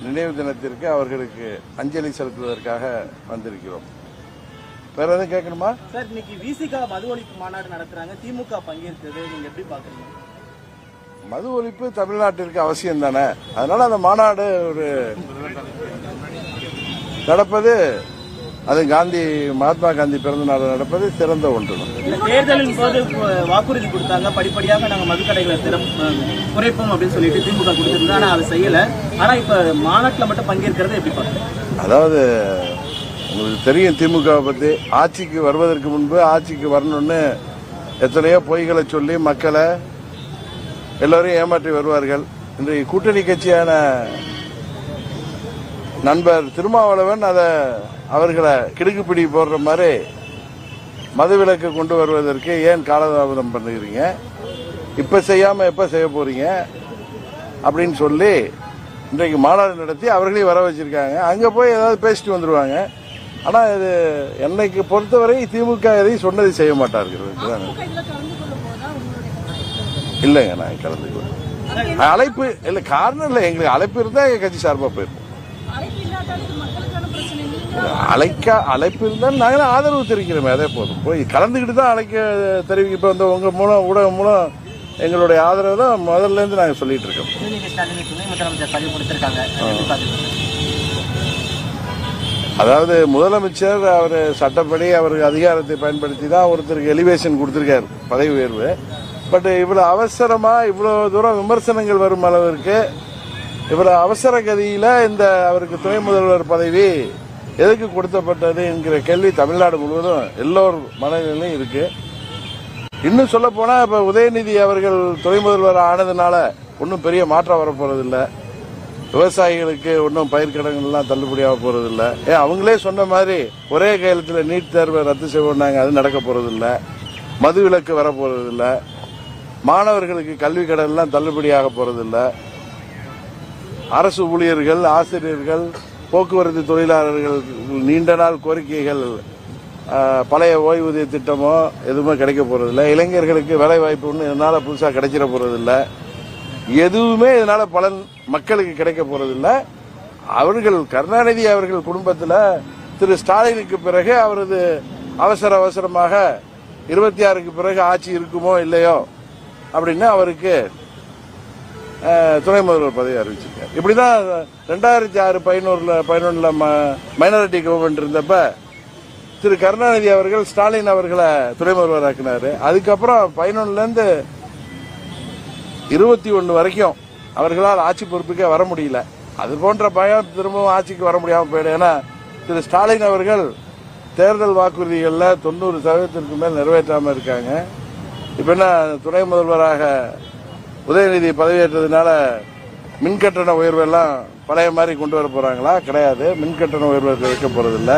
நினைவு தினத்திற்கு அவர்களுக்கு அஞ்சலி செலுத்துவதற்காக வந்திருக்கிறோம். வேற எதுவும் கேட்கணுமா சார்? இன்னைக்கு விசிகா மது ஒழிப்பு மாநாடு நடத்துறாங்க, திமுக பங்கேற்கிறது, நீங்க எப்படி பாக்குறீங்க? மது ஒழிப்பு தமிழ்நாட்டிற்கு அவசியம் தானே, அதனால அந்த மாநாடு ஒரு நடப்பது, அது மகாத்மா காந்தி பிறந்த நாள் நடப்பது சிறந்த ஒன்று. தேர்தலின் போது வாக்குறுதி கொடுத்தாங்க, படிப்படியாக நாங்க மதுக்கடைகளை குறைப்போம் அப்படின்னு சொல்லிட்டு திமுக கொடுத்திருந்தா, ஆனா அதை செய்யல. ஆனா இப்ப மாநாட்டில் மட்டும் பங்கேற்கிறது எப்படி பாருங்க? அதாவது உங்களுக்கு தெரியும் திமுகவை பத்தி, ஆட்சிக்கு வருவதற்கு முன்பு ஆட்சிக்கு வரணும்னு எத்தனையோ பொய்களை சொல்லி மக்களை எல்லோரையும் ஏமாற்றி வருவார்கள். இன்றைக்கு கூட்டணி கட்சியான நண்பர் திருமாவளவன் அவர்களை கிடுக்குப்பிடி போடுற மாதிரி மதுவிலக்கு கொண்டு வருவதற்கு ஏன் காலதாமதம் பண்ணுகிறீங்க, இப்ப செய்யாம எப்ப செய்ய போறீங்க அப்படின்னு சொல்லி இன்றைக்கு மாநாடு நடத்தி அவர்களையும் வர வச்சிருக்காங்க. அங்க போய் ஏதாவது பேசிட்டு வந்துருவாங்க. ஆனா இது என்னைக்கு பொறுத்தவரை திமுக எதையும் சொன்னதை செய்ய மாட்டார்கள். இல்லைங்க, நான் கலந்துக்குவேன். அழைப்பு இல்ல, காரணம் இல்லை, எங்களுக்கு அழைப்பு இருந்தா எங்க கட்சி சார்பா போயிருப்போம். அழைப்பு இருந்தால் நாங்கள் ஆதரவு தெரிவிக்கிறோமே, அதே போதும். போய் கலந்துக்கிட்டு தான் தெரிவிக்க. இப்போ வந்து உங்க மூலம், ஊடகம் மூலம் எங்களுடைய ஆதரவு தான் முதல்ல இருந்து நாங்கள் சொல்லிட்டு இருக்கோம். அதாவது முதலமைச்சர் அவர் சட்டப்படி அவருக்கு அதிகாரத்தை பயன்படுத்தி தான் ஒருத்தருக்கு எலிவேஷன் கொடுத்திருக்காரு, பதவி உயர்வு. பட் இவ்வளவு அவசரமா இவ்வளவு தூரம் விமர்சனங்கள் வரும் அளவிற்கு இவ்வளவு அவசர கதியில இந்த அவருக்கு துணை முதல்வர் பதவி எதுக்கு கொடுக்கப்பட்டது என்கிற கேள்வி தமிழ்நாடு முழுவதும் எல்லோர் மனநிலையும் இருக்கு. இன்னும் சொல்ல போனா இப்ப உதயநிதி அவர்கள் துணை முதல்வர் ஆனதுனால ஒன்னும் பெரிய மாற்றம் வரப்போறதில்லை. விவசாயிகளுக்கு ஒன்றும் பயிர்க்கடன்கள்லாம் தள்ளுபடியாக போறதில்லை. அவங்களே சொன்ன மாதிரி ஒரே கையெழுத்தில் நீட் தேர்வை ரத்து செய்வோம்னாங்க, அது நடக்க போறதில்லை. மது விலக்கு வர போறதில்லை. மாணவர்களுக்கு கல்வி கடன்லாம் தள்ளுபடியாக போறதில்லை. அரசு ஊழியர்கள், ஆசிரியர்கள், போக்குவரத்து தொழிலாளர்கள் நீண்ட நாள் கோரிக்கைகள், பழைய ஓய்வூதிய திட்டமோ எதுவுமே கிடைக்க போறதில்லை. இளைஞர்களுக்கு வேலை வாய்ப்பு ஒன்று இதனால புதுசாக கிடைச்சிட போறதில்லை. எதுவுமே இதனால பலன் மக்களுக்கு கிடைக்க போறதில்லை. அவர்கள் கருணாநிதி அவர்கள் குடும்பத்தில் திரு ஸ்டாலினுக்கு பிறகு அவரது அவசரமாக 26க்கு பிறகு ஆட்சி இருக்குமோ இல்லையோ அப்படின்னு அவருக்கு துணை முதல்வர் பதவி அறிவிச்சிருக்காரு. இப்படிதான் 2006-11 மைனாரிட்டி கவர்மெண்ட் இருந்தப்ப திரு கருணாநிதி அவர்கள் ஸ்டாலின் அவர்களை துணை முதல்வர் ஆக்கினாரு. அதுக்கப்புறம் 11ல இருந்து 21 வரைக்கும் அவர்களால் ஆட்சி பொறுப்புக்கே வர முடியல. அது போன்ற பயம் திரும்பவும் ஆட்சிக்கு வர முடியாம போயிடும். ஏன்னா திரு ஸ்டாலின் அவர்கள் தேர்தல் வாக்குறுதிகள்ல 90% மேல் நிறைவேற்றாம இருக்காங்க. இப்ப என்ன துணை முதல்வராக உதயநிதி பதவியேற்றதுனால மின்கட்டண உயர்வு எல்லாம் பழைய மாதிரி கொண்டு வர போறாங்களா? கிடையாது. மின்கட்டண உயர்வு வைக்க போறதில்லை.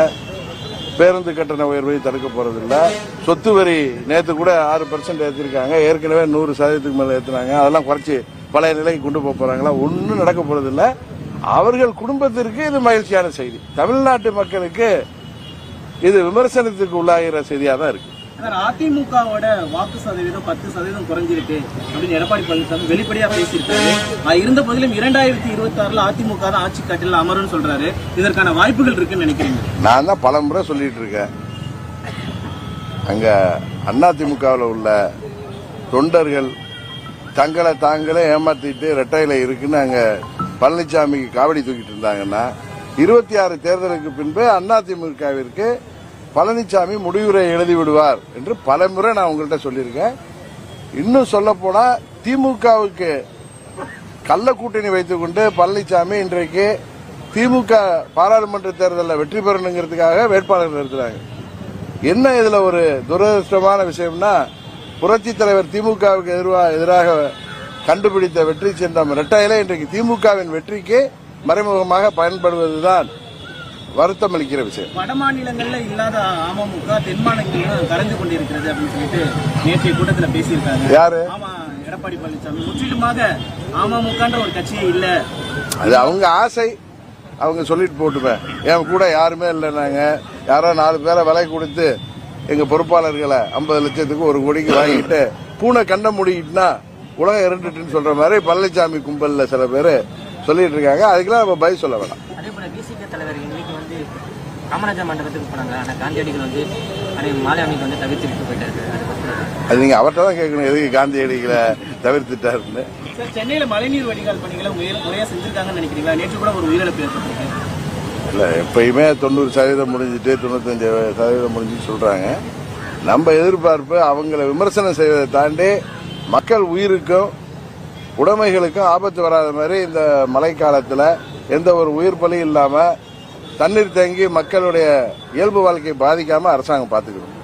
பேருந்து கட்டண உயர்வை தடுக்க போறதில்லை. சொத்து வரி நேற்று கூட 6% ஏற்றிருக்காங்க. ஏற்கனவே 100% மேல ஏற்றினாங்க. அதெல்லாம் குறைச்சி பழைய நிலைக்கு கொண்டு போறாங்களா? ஒன்னும் நடக்க போறதில்லை. அவர்கள் குடும்பத்திற்கு இது மகிழ்ச்சியான செய்தி. தமிழ்நாட்டு மக்களுக்கு இது விமர்சனத்துக்கு உள்ளாகிற செய்தியா தான் இருக்கு. அதிமுகவோட வாக்கு சதவீதம் 10% குறைஞ்சிருக்கு அப்படின்னு எடப்பாடி பழனிசாமி வெளிப்படையா பேசியிருக்காரு. இருந்த போதிலும் 2026 அதிமுக தான் ஆட்சி கட்டில அமரும் சொல்றாரு. இதற்கான வாய்ப்புகள் இருக்குன்னு நினைக்கிறீங்க? நான் தான் பல முறை சொல்லிட்டு இருக்கேன். அங்க அதிமுகவில் உள்ள தொண்டர்கள் தங்களை தாங்களே ஏமாத்திட்டு ரெட்டையில இருக்குன்னு அங்க பழனிசாமிக்கு காவடி தூக்கிட்டு இருந்தாங்கன்னா 26 தேர்தலுக்கு பின்பு அதிமுகவிற்கு பழனிசாமி முடிவுரை எழுதி விடுவார் என்று பல முறை நான் உங்கள்கிட்ட சொல்லியிருக்கேன். இன்னும் சொல்ல போனா திமுகவுக்கு கள்ள கூட்டணி வைத்துக் கொண்டு பழனிசாமி இன்றைக்கு திமுக பாராளுமன்ற தேர்தலில் வெற்றி பெறணுங்கிறதுக்காக வேட்பாளர்கள் நிறுத்துறாங்க. என்ன இதுல ஒரு துரதிருஷ்டமான விஷயம்னா, புரட்சி தலைவர் திமுகவுக்கு எதிராக கண்டுபிடித்த வெற்றி சின்னம் இரட்டையிலே இன்றைக்கு திமுகவின் வெற்றிக்கு மறைமுகமாக பயன்படுவதுதான் வருத்தம் அளிக்கிற விஷயம். வட மாநிலங்கள்ல இல்லாத அமமுக தென் மாநிலங்களிலும் கலந்து கொண்டிருக்கிறது அப்படின்னு சொல்லிட்டு நேற்றைய கூட்டத்தில் பேசியிருக்காங்க. யாரு? எடப்பாடி பழனிசாமி முற்றிலுமாக அமமுகன்ற ஒரு கட்சியே இல்ல, அது அவங்க ஆசை, அவங்க சொல்லிட்டு போட்டுப்பேன். என் கூட யாருமே இல்லை, நாங்க யாரோ 4 பேரை விலை கொடுத்து எங்க பொறுப்பாளர்களை 50 லட்சத்துக்கு 1 கோடிக்கு வாங்கிட்டு பூனை கண்ட முடிக்கிட்டுனா உலகம் இருந்துட்டுன்னு சொல்ற மாதிரி பழனிசாமி கும்பல்ல சில பேர் சொல்லிட்டு இருக்காங்க. அதுக்கெல்லாம் நம்ம பதில் சொல்ல வேண்டாம். அதே போல விசிக தலைவர் இன்னைக்கு வந்து காமராஜர் மண்டபத்துக்கு போனாங்க. ஆனால் காந்தியடிகள் வந்து மாலை அணிக்கு வந்து தவிர்த்து விட்டு போயிட்டாரு. அது நீங்க அவர்கிட்ட தான் கேட்கணும், எதுக்கு காந்தியடிகளை தவிர்த்துட்டாருன்னு. சார், சென்னையில மழைநீர் வடிகால் பணிகளை முறையா செஞ்சிருக்காங்கன்னு நினைக்கிறீங்களா? நேற்று கூட ஒரு உயிரிழப்பு ஏற்பட்டிருக்கு. இல்ல, எப்பயுமே 90% முடிஞ்சிட்டு 95% முடிஞ்சுட்டு சொல்றாங்க. நம்ம எதிர்பார்ப்பு அவங்களை விமர்சனம் செய்வதை தாண்டி மக்கள் உயிருக்கும் உடைமைகளுக்கும் ஆபத்து வராத மாதிரி இந்த மழைக்காலத்தில் எந்த ஒரு உயிர் பலி இல்லாம தண்ணீர் தேங்கி மக்களுடைய இயல்பு வாழ்க்கையை பாதிக்காம அரசாங்கம் பார்த்துக்கணும்.